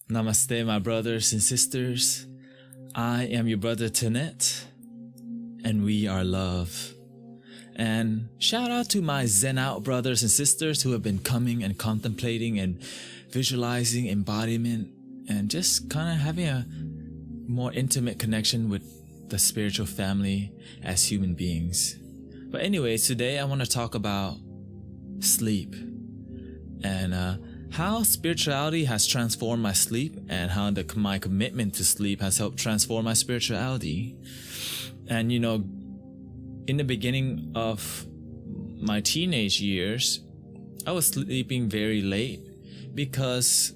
Namaste, my brothers and sisters. I am your brother Thanet, and we are love. And shout out to my Zen out brothers and sisters who have been coming and contemplating and visualizing embodiment and just kind of having a more intimate connection with the spiritual family as human beings. But anyways, today I want to talk about sleep and how spirituality has transformed my sleep and how my commitment to sleep has helped transform my spirituality. And in the beginning of my teenage years, I was sleeping very late because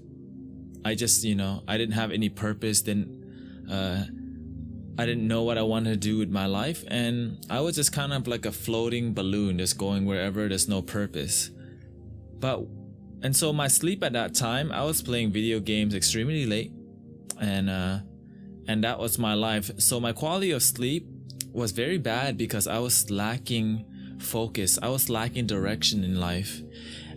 I just, I didn't have any purpose, I didn't know what I wanted to do with my life, and I was just kind of like a floating balloon, just going wherever there's no purpose. And so my sleep at that time, I was playing video games extremely late, and that was my life. So my quality of sleep was very bad because I was lacking focus. I was lacking direction in life,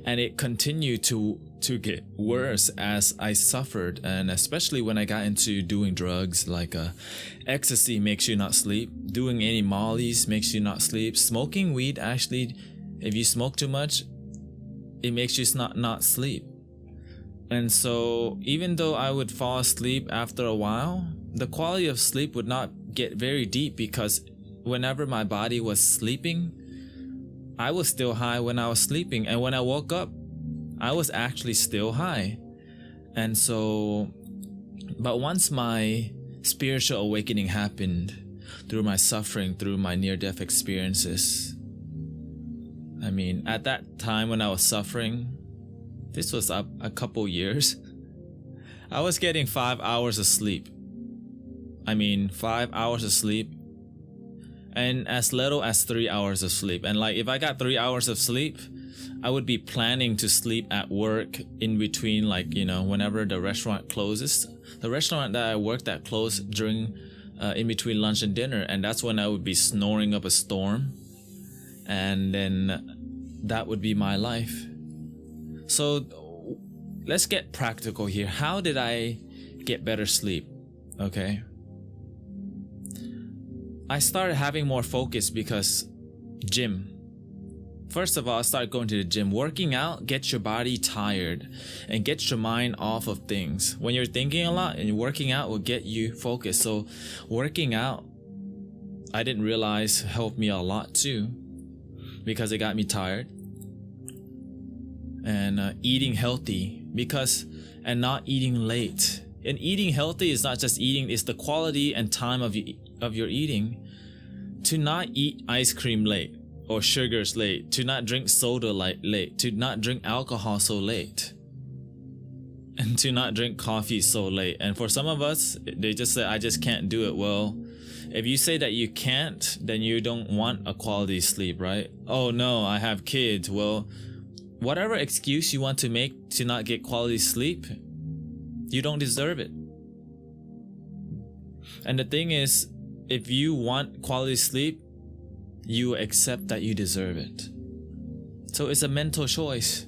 and it continued to get worse as I suffered, and especially when I got into doing drugs like ecstasy makes you not sleep, doing any mollies makes you not sleep, smoking weed actually, if you smoke too much, it makes you not sleep. And so even though I would fall asleep after a while, the quality of sleep would not get very deep because whenever my body was sleeping, I was still high when I was sleeping, and when I woke up, I was actually still high. And so, but once my spiritual awakening happened through my suffering, through my near-death experiences, at that time when I was suffering, this was up a couple years, I was getting 5 hours of sleep. 5 hours of sleep and as little as 3 hours of sleep. And like if I got 3 hours of sleep, I would be planning to sleep at work in between, whenever the restaurant closes. The restaurant that I worked at closed during in between lunch and dinner, and that's when I would be snoring up a storm, and then that would be my life. So let's get practical here. How did I get better sleep? Okay, I started having more focus because gym. First of all, I started going to the gym. Working out gets your body tired and gets your mind off of things. When you're thinking a lot, and working out will get you focused. So working out, I didn't realize, helped me a lot too, because it got me tired. And eating healthy, and not eating late. And eating healthy is not just eating, it's the quality and time of your eating. To not eat ice cream late, or sugars late, to not drink soda late, to not drink alcohol so late, and to not drink coffee so late. And for some of us, they just say, I just can't do it. Well, if you say that you can't, then you don't want a quality sleep, right? Oh no, I have kids. Well, whatever excuse you want to make to not get quality sleep, you don't deserve it. And the thing is, if you want quality sleep, you accept that you deserve it. So it's a mental choice.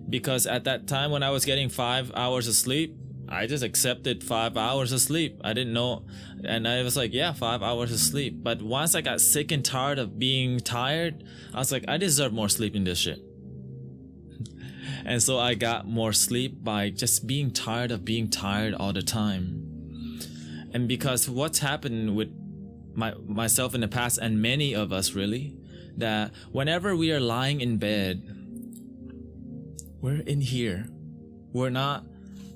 Because at that time when I was getting 5 hours of sleep, I just accepted 5 hours of sleep. I didn't know, and I was like, yeah, 5 hours of sleep. But once I got sick and tired of being tired, I was like, I deserve more sleep in this shit. And so I got more sleep by just being tired of being tired all the time. And because what's happened with myself in the past, and many of us really, that whenever we are lying in bed, we're in here, we're not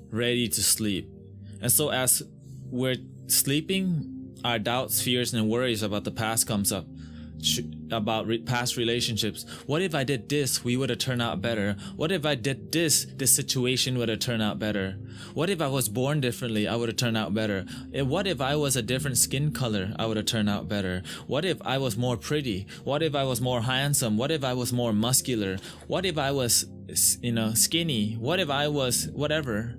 ready to sleep. And so as we're sleeping, our doubts, fears, and worries about the past comes up, about past relationships. What if I did this, we would have turned out better? What if I did this situation would have turned out better? What if I was born differently, I would have turned out better? And what if I was a different skin color, I would have turned out better? What if I was more pretty? What if I was more handsome? What if I was more muscular? What if I was, skinny? What if I was whatever?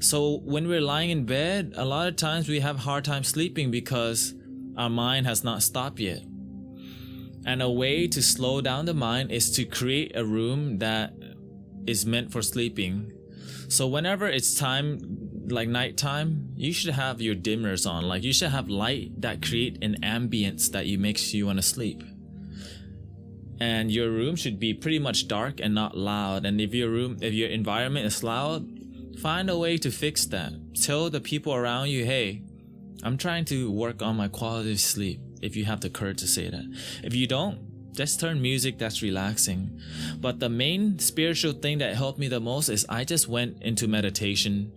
So when we're lying in bed, a lot of times we have a hard time sleeping because our mind has not stopped yet. And a way to slow down the mind is to create a room that is meant for sleeping. So whenever it's time, like nighttime, you should have your dimmers on. Like you should have light that create an ambience that makes you want to sleep. And your room should be pretty much dark and not loud. And if your environment is loud, find a way to fix that. Tell the people around you, hey, I'm trying to work on my quality of sleep. If you have the courage to say that. If you don't, just turn music that's relaxing. But the main spiritual thing that helped me the most is I just went into meditation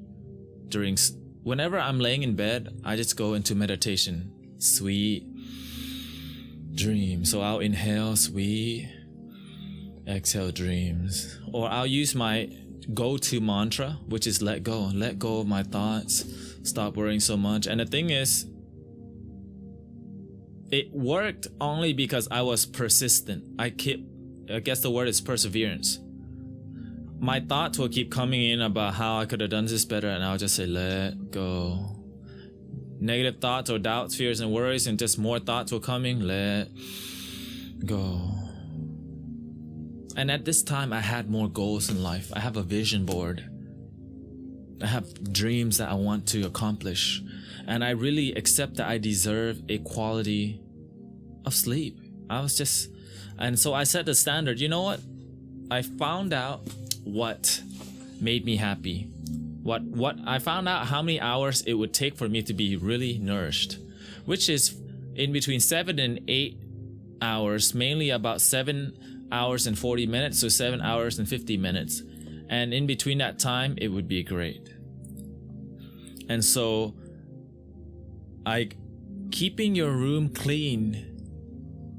whenever I'm laying in bed. I just go into meditation. Sweet dreams. So I'll inhale sweet, exhale dreams. Or I'll use my go-to mantra, which is let go of my thoughts, stop worrying so much. And the thing is, it worked only because I was persistent. I guess the word is perseverance. My thoughts will keep coming in about how I could have done this better, and I'll just say let go. Negative thoughts or doubts, fears and worries, and just more thoughts were coming. Let go. And at this time I had more goals in life. I have a vision board. I have dreams that I want to accomplish. And I really accept that I deserve a quality of sleep. And so I set the standard. You know what? I found out what made me happy. What I found out how many hours it would take for me to be really nourished, which is in between 7 and 8 hours, mainly about 7 hours and 40 minutes, so 7 hours and 50 minutes. And in between that time, it would be great. And so keeping your room clean,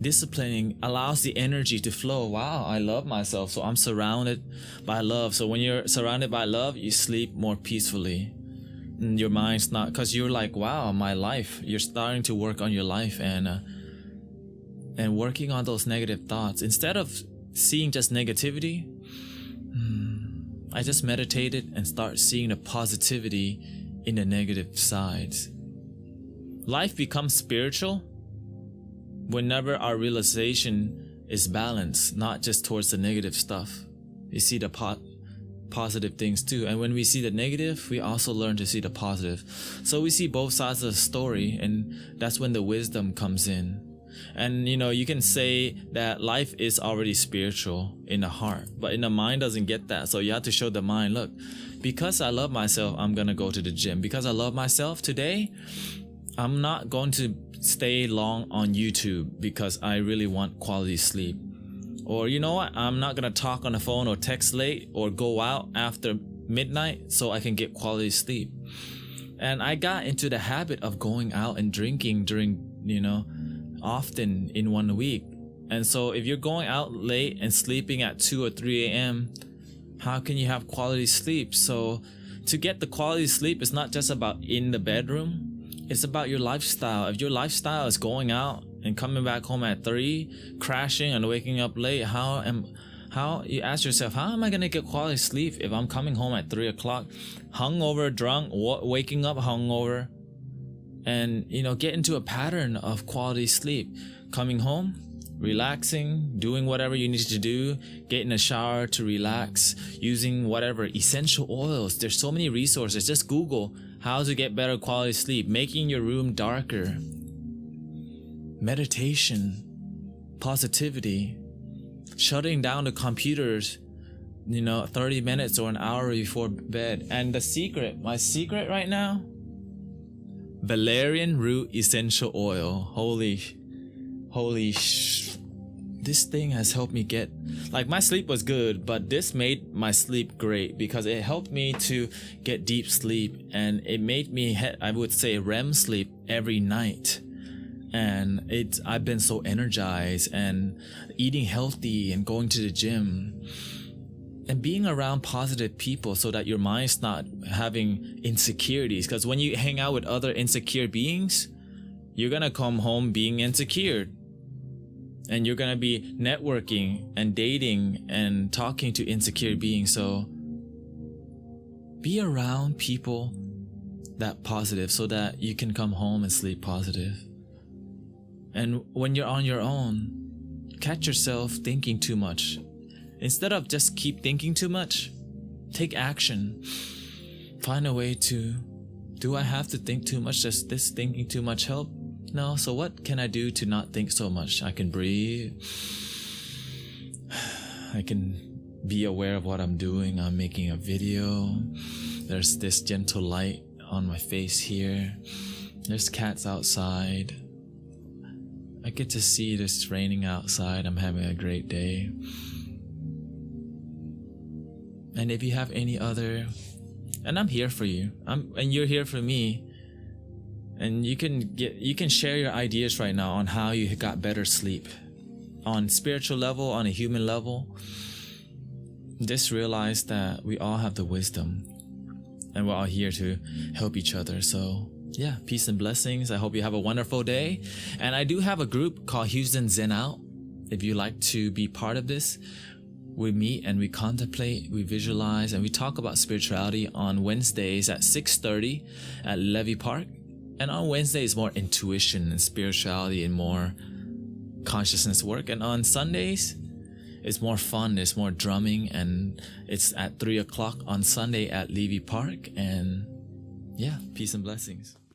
disciplining allows the energy to flow. Wow, I love myself, so I'm surrounded by love. So when you're surrounded by love, you sleep more peacefully. And your mind's not, because you're like, wow, my life. You're starting to work on your life and working on those negative thoughts. Instead of seeing just negativity, I just meditated and start seeing the positivity in the negative sides. Life becomes spiritual whenever our realization is balanced, not just towards the negative stuff. You see the positive things too. And when we see the negative, we also learn to see the positive. So we see both sides of the story, and that's when the wisdom comes in. And you can say that life is already spiritual in the heart, but in the mind doesn't get that. So you have to show the mind, look, because I love myself, I'm gonna go to the gym. Because I love myself today, I'm not going to stay long on YouTube because I really want quality sleep. Or you know what, I'm not gonna talk on the phone or text late or go out after midnight so I can get quality sleep. And I got into the habit of going out and drinking during often in 1 week. And so if you're going out late and sleeping at 2 or 3 a.m., how can you have quality sleep? So to get the quality sleep, it's not just about in the bedroom. It's about your lifestyle. If your lifestyle is going out and coming back home at 3, crashing and waking up late, how you ask yourself, how am I gonna get quality sleep if I'm coming home at 3 o'clock, hungover, drunk, waking up hungover, and get into a pattern of quality sleep, coming home, relaxing, doing whatever you need to do, get in a shower to relax, using whatever essential oils. There's so many resources. Just Google how to get better quality sleep, making your room darker, meditation, positivity, shutting down the computers 30 minutes or an hour before bed. And my secret right now, valerian root essential oil. This thing has helped me get, my sleep was good, but this made my sleep great because it helped me to get deep sleep, and it made me, I would say, REM sleep every night. And I've been so energized, and eating healthy and going to the gym and being around positive people so that your mind's not having insecurities. Because when you hang out with other insecure beings, you're gonna come home being insecure. And you're gonna be networking and dating and talking to insecure beings. So be around people that positive so that you can come home and sleep positive. And when you're on your own, catch yourself thinking too much. Instead of just keep thinking too much, take action. Find a way to, do I have to think too much? Does this thinking too much help? No, so what can I do to not think so much? I can breathe. I can be aware of what I'm doing. I'm making a video. There's this gentle light on my face here. There's cats outside. I get to see this raining outside. I'm having a great day. And if you have any other, and I'm here for you, and you're here for me, and you can share your ideas right now on how you got better sleep, on spiritual level, on a human level. Just realize that we all have the wisdom, and we're all here to help each other. So yeah, peace and blessings. I hope you have a wonderful day. And I do have a group called Houston Zen Out. If you like to be part of this, we meet and we contemplate, we visualize, and we talk about spirituality on Wednesdays at 6:30 at Levy Park. And on Wednesdays, more intuition and spirituality and more consciousness work. And on Sundays, it's more fun, it's more drumming, and it's at 3 o'clock on Sunday at Levy Park. And yeah, peace and blessings.